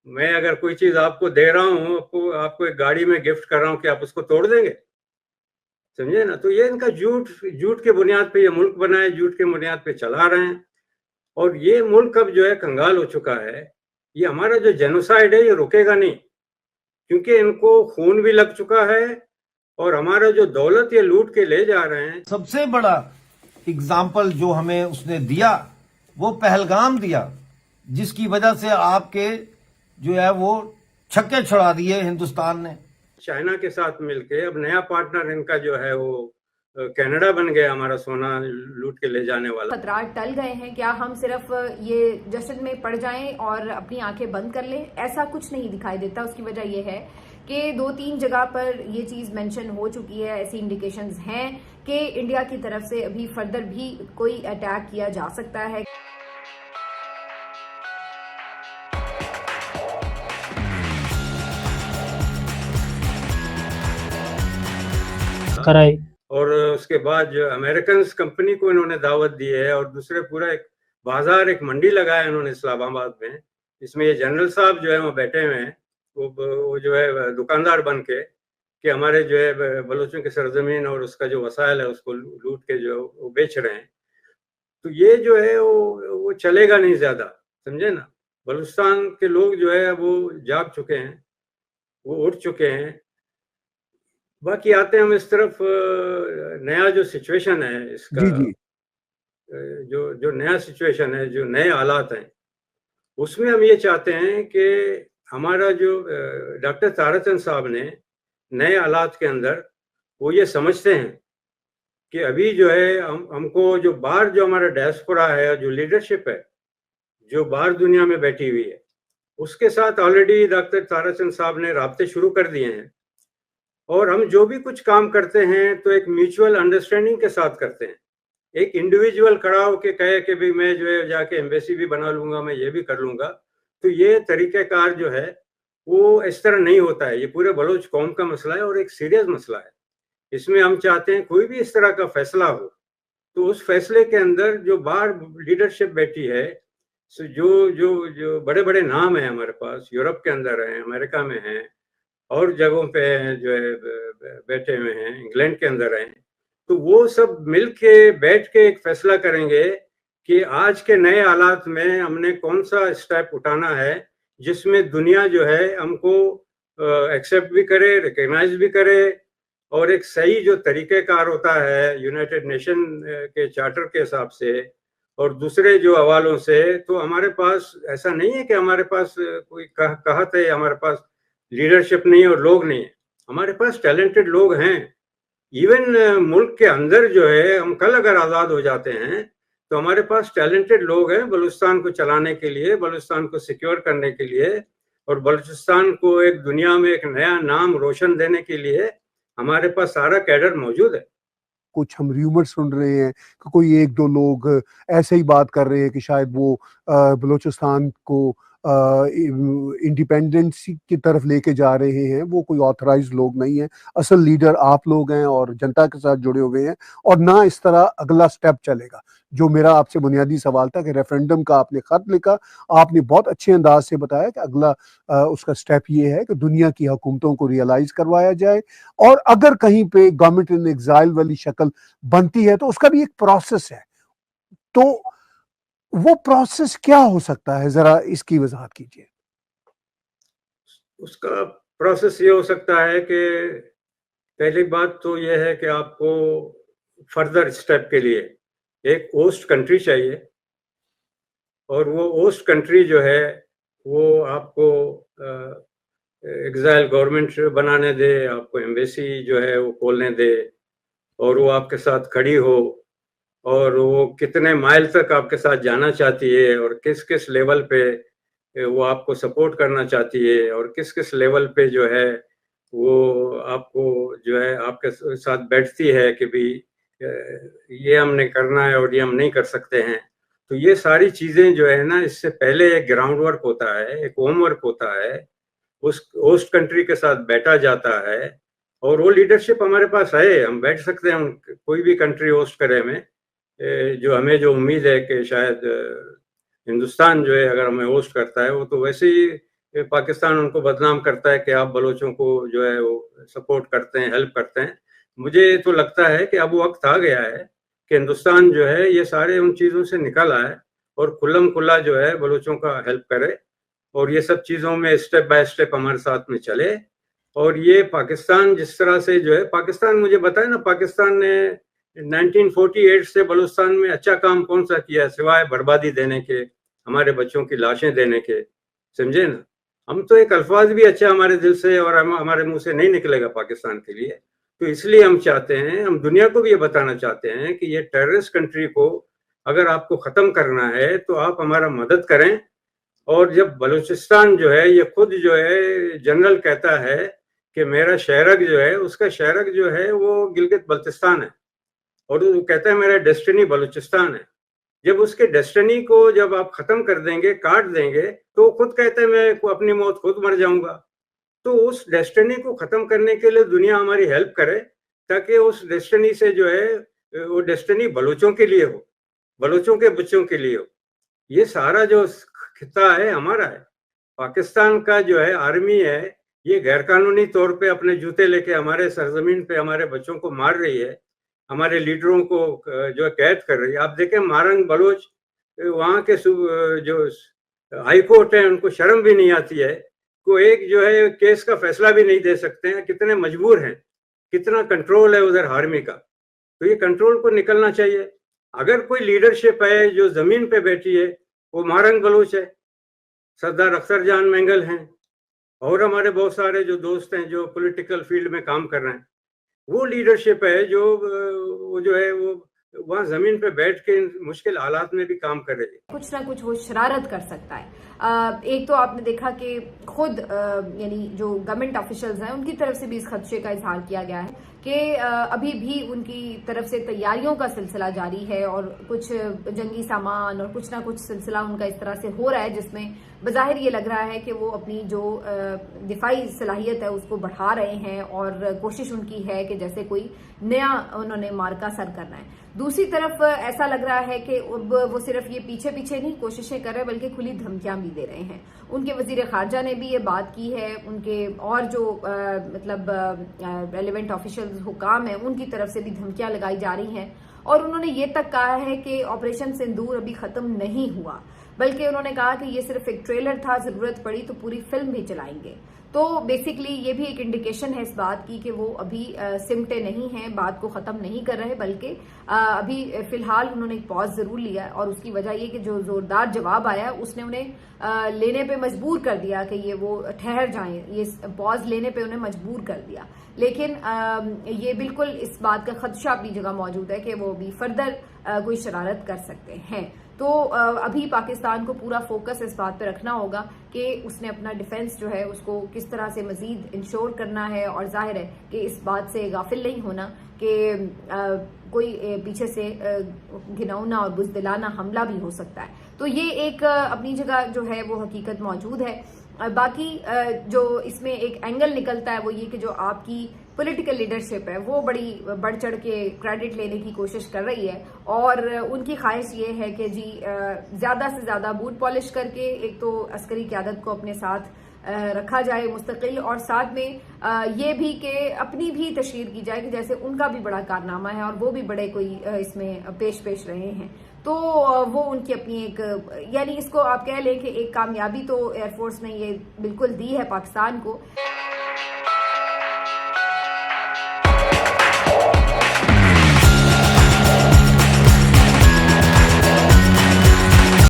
मैं अगर कोई चीज आपको दे रहा हूँ, आपको एक गाड़ी में गिफ्ट कर रहा हूँ, कि आप उसको तोड़ देंगे? समझे ना? तो ये इनका झूठ झूठ के बुनियाद पे ये मुल्क बना है, झूठ के बुनियाद पे चला रहे हैं। और ये मुल्क अब जो है कंगाल हो चुका है। ये हमारा जो जेनोसाइड है ये रुकेगा नहीं, क्योंकि इनको खून भी लग चुका है, और हमारा जो दौलत ये लूट के ले जा रहे हैं। सबसे बड़ा एग्जाम्पल जो हमें उसने दिया वो पहलगाम दिया, जिसकी वजह से आपके जो है वो छक्के छुड़ा दिए हिंदुस्तान ने। चाइना के साथ मिलके अब नया पार्टनर इनका जो है वो कनाडा बन गया, हमारा सोना लूट के ले जाने वाला। खतरात टल गए हैं क्या? हम सिर्फ ये जश्न में पड़ जाएं और अपनी आंखें बंद कर लें? ऐसा कुछ नहीं दिखाई देता। उसकी वजह यह है कि 2-3 जगह पर ये चीज मेंशन हो चुकी है, ऐसी इंडिकेशंस हैं कि इंडिया की तरफ से अभी फर्दर भी कोई अटैक किया जा सकता है। कराई। और उसके बाद जो अमेरिकन कंपनी को इन्होंने दावत दी है, और दूसरे पूरा एक बाजार, एक मंडी लगाया इन्होंने इस्लामाबाद में। इसमें ये जनरल साहब जो है वो बैठे हुए हैं, वो जो है दुकानदार बन के, कि हमारे जो है बलूचों की सरजमीन और उसका जो वसायल है उसको लूट के जो वो बेच रहे हैं। तो ये जो है वो चलेगा नहीं ज्यादा, समझे ना? बलूचिस्तान के लोग जो है वो जाग चुके हैं, वो उठ चुके हैं। बाकी आते हैं हम इस तरफ, नया जो सिचुएशन है इसका, जी जी। जो जो नया सिचुएशन है, जो नए हालात हैं, उसमें हम ये चाहते हैं कि हमारा जो डॉक्टर ताराचंद साहब ने नए हालात के अंदर वो ये समझते हैं कि अभी जो है हमको जो बाहर जो हमारा डायस्पोरा है, जो लीडरशिप है जो बाहर दुनिया में बैठी हुई है, उसके साथ ऑलरेडी डॉक्टर ताराचंद साहब ने राब्ते शुरू कर दिए हैं। और हम जो भी कुछ काम करते हैं तो एक म्यूचुअल अंडरस्टैंडिंग के साथ करते हैं। एक इंडिविजुअल खड़ा होके कहे कि भाई मैं जो है जाके एम्बेसी भी बना लूंगा, मैं ये भी कर लूंगा, तो ये तरीक़ेकार जो है वो इस तरह नहीं होता है। ये पूरे बलोच कौम का मसला है और एक सीरियस मसला है। इसमें हम चाहते हैं कोई भी इस तरह का फैसला हो तो उस फैसले के अंदर जो बाहर लीडरशिप बैठी है, जो जो जो बड़े बड़े नाम है हमारे पास, यूरोप के अंदर हैं, अमेरिका में हैं, और जगहों पे जो है बैठे हुए हैं, इंग्लैंड के अंदर हैं, तो वो सब मिल के बैठ के एक फैसला करेंगे कि आज के नए हालात में हमने कौन सा स्टेप उठाना है जिसमें दुनिया जो है हमको एक्सेप्ट भी करे, रिकग्नाइज भी करे, और एक सही जो तरीक़ेकार होता है यूनाइटेड नेशन के चार्टर के हिसाब से और दूसरे जो हवालों से। तो हमारे पास ऐसा नहीं है कि हमारे पास कोई कहत है, हमारे पास लीडरशिप नहीं है और लोग नहीं है। हमारे पास टैलेंटेड लोग हैं। इवन मुल्क के अंदर जो है, हम कल अगर आज़ाद हो जाते हैं तो हमारे पास टैलेंटेड लोग हैं बलूचिस्तान को चलाने के लिए, बलूचिस्तान को सिक्योर करने के लिए, और बलूचिस्तान को एक दुनिया में एक नया नाम रोशन देने के लिए हमारे पास सारा कैडर मौजूद है। कुछ हम र्यूमर सुन रहे हैं कि कोई एक दो लोग ऐसे ही बात कर रहे हैं कि शायद वो बलूचिस्तान को इंडिपेंडेंस की तरफ लेके जा रहे हैं। वो कोई ऑथराइज्ड लोग नहीं है, असल लीडर आप लोग हैं और जनता के साथ जुड़े हुए हैं, और ना इस तरह अगला स्टेप चलेगा। जो मेरा आपसे बुनियादी सवाल था कि रेफरेंडम का आपने खत लिखा, आपने बहुत अच्छे अंदाज से बताया कि अगला उसका स्टेप ये है कि दुनिया की हुकूमतों को रियलाइज करवाया जाए, और अगर कहीं पे गवर्नमेंट इन एग्जाइल वाली शक्ल बनती है तो उसका भी एक प्रोसेस है। तो वो प्रोसेस क्या हो सकता है, जरा इसकी वजाहत कीजिए। उसका प्रोसेस ये हो सकता है कि पहली बात तो ये है कि आपको फर्दर स्टेप के लिए एक होस्ट कंट्री चाहिए, और वो होस्ट कंट्री जो है वो आपको एग्जाइल गवर्नमेंट बनाने दे, आपको एम्बेसी जो है वो खोलने दे, और वो आपके साथ खड़ी हो, और वो कितने माइल तक आपके साथ जाना चाहती है, और किस किस लेवल पे वो आपको सपोर्ट करना चाहती है, और किस किस लेवल पे जो है वो आपको जो है आपके साथ बैठती है कि भी ये हमने करना है और ये हम नहीं कर सकते हैं। तो ये सारी चीज़ें जो है ना, इससे पहले एक ग्राउंड वर्क होता है, एक होमवर्क होता है, उस होस्ट कंट्री के साथ बैठा जाता है, और वो लीडरशिप हमारे पास है। हम बैठ सकते हैं, कोई भी कंट्री होस्ट करे में, जो हमें जो उम्मीद है कि शायद हिंदुस्तान जो है अगर हमें होस्ट करता है, वो तो वैसे ही पाकिस्तान उनको बदनाम करता है कि आप बलोचों को जो है वो सपोर्ट करते हैं, हेल्प करते हैं। मुझे तो लगता है कि अब वक्त आ गया है कि हिंदुस्तान जो है ये सारे उन चीज़ों से निकल आए और खुल्लम खुल्ला जो है बलोचों का हेल्प करे और ये सब चीज़ों में स्टेप बाय स्टेप हमारे साथ में चले। और ये पाकिस्तान जिस तरह से जो है, पाकिस्तान मुझे बताए ना, पाकिस्तान ने 1948 से बलूचिस्तान में अच्छा काम कौन सा किया सिवाय बर्बादी देने के, हमारे बच्चों की लाशें देने के, समझे ना। हम तो एक अल्फाज भी अच्छा हमारे दिल से और हमारे मुंह से नहीं निकलेगा पाकिस्तान के लिए। तो इसलिए हम चाहते हैं, हम दुनिया को भी ये बताना चाहते हैं कि ये टेररिस्ट कंट्री को अगर आपको ख़त्म करना है तो आप हमारा मदद करें। और जब बलूचिस्तान जो है ये खुद जो है जनरल कहता है कि मेरा शहरक जो है, उसका शहरक जो है वो गिलगित बल्तिस्तान है और वो कहता है मेरा डेस्टिनी बलूचिस्तान है। जब उसके डेस्टिनी को जब आप खत्म कर देंगे, काट देंगे, तो वो खुद कहते हैं मैं अपनी मौत खुद मर जाऊंगा। तो उस डेस्टिनी को खत्म करने के लिए दुनिया हमारी हेल्प करे ताकि उस डेस्टिनी से जो है वो डेस्टिनी बलूचों के लिए हो, बलूचों के बच्चों के लिए हो। ये सारा जो खिता है हमारा है। पाकिस्तान का जो है आर्मी है ये गैरकानूनी तौर पे अपने जूते लेके हमारे सरजमीन पे हमारे बच्चों को मार रही है, हमारे लीडरों को जो कैद कर रही है। आप देखें मारंग बलोच वहाँ के जो हाई कोर्ट है उनको शर्म भी नहीं आती है, को एक जो है केस का फैसला भी नहीं दे सकते हैं। कितने मजबूर हैं, कितना कंट्रोल है उधर आर्मी का। तो ये कंट्रोल को निकलना चाहिए। अगर कोई लीडरशिप है जो जमीन पे बैठी है वो मारंग बलोच है, सरदार अख्तर जान मेंगल हैं और हमारे बहुत सारे जो दोस्त हैं जो पॉलिटिकल फील्ड में काम कर रहे हैं। वो लीडरशिप है जो है वो वहाँ जमीन पे बैठ के मुश्किल हालात में भी काम कर रही है। कुछ ना कुछ वो शरारत कर सकता है। एक तो आपने देखा कि खुद यानी जो गवर्नमेंट ऑफिशियल्स हैं उनकी तरफ से भी इस खदशे का इजहार किया गया है कि अभी भी उनकी तरफ से तैयारियों का सिलसिला जारी है और कुछ जंगी सामान और कुछ ना कुछ सिलसिला उनका इस तरह से हो रहा है जिसमें बज़ाहिर ये लग रहा है कि वो अपनी जो दिफाई सलाहियत है उसको बढ़ा रहे हैं और कोशिश उनकी है कि जैसे कोई नया उन्होंने मार्का सर करना है। दूसरी तरफ ऐसा लग रहा है कि अब वो सिर्फ ये पीछे पीछे नहीं कोशिशें कर रहे बल्कि खुली धमकियां भी दे रहे हैं। उनके वजीर खारजा ने भी ये बात की है, उनके और जो मतलब रेलिवेंट ऑफिशियल हुकाम है उनकी तरफ से भी धमकियां लगाई जा रही हैं और उन्होंने ये तक कहा है कि ऑपरेशन सिंदूर अभी खत्म नहीं हुआ, बल्कि उन्होंने कहा कि ये सिर्फ एक ट्रेलर था, जरूरत पड़ी तो पूरी फिल्म भी चलाएंगे। तो बेसिकली ये भी एक इंडिकेशन है इस बात की कि वो अभी सिमटे नहीं हैं, बात को खत्म नहीं कर रहे, बल्कि अभी फिलहाल उन्होंने एक पॉज जरूर लिया और उसकी वजह ये कि जो जोरदार जवाब आया उसने उन्हें लेने पे मजबूर कर दिया कि ये वो ठहर जाएं, ये पॉज लेने पे उन्हें मजबूर कर दिया। लेकिन ये बिल्कुल इस बात का खदशा अपनी जगह मौजूद है कि वो भी फर्दर कोई शरारत कर सकते हैं। तो अभी पाकिस्तान को पूरा फोकस इस बात पर रखना होगा कि उसने अपना डिफेंस जो है उसको किस तरह से मजीद इंश्योर करना है और जाहिर है कि इस बात से गाफिल नहीं होना कि कोई पीछे से घिनौना और बुज़दिलाना हमला भी हो सकता है। तो ये एक अपनी जगह जो है वो हकीकत मौजूद है। बाकी जो इसमें एक एंगल निकलता है वो ये कि जो आपकी पॉलिटिकल लीडरशिप है वो बड़ी बढ़ चढ़ के क्रेडिट लेने की कोशिश कर रही है और उनकी ख्वाहिश ये है कि जी ज़्यादा से ज़्यादा बूट पॉलिश करके एक तो अस्करी क़यादत को अपने साथ रखा जाए मुस्तकिल, और साथ में ये भी कि अपनी भी तशहीर की जाए कि जैसे उनका भी बड़ा कारनामा है और वो भी बड़े कोई इसमें पेश रहे हैं। तो वो उनकी अपनी एक यानी इसको आप कह लें कि एक कामयाबी तो एयरफोर्स ने ये बिल्कुल दी है पाकिस्तान को।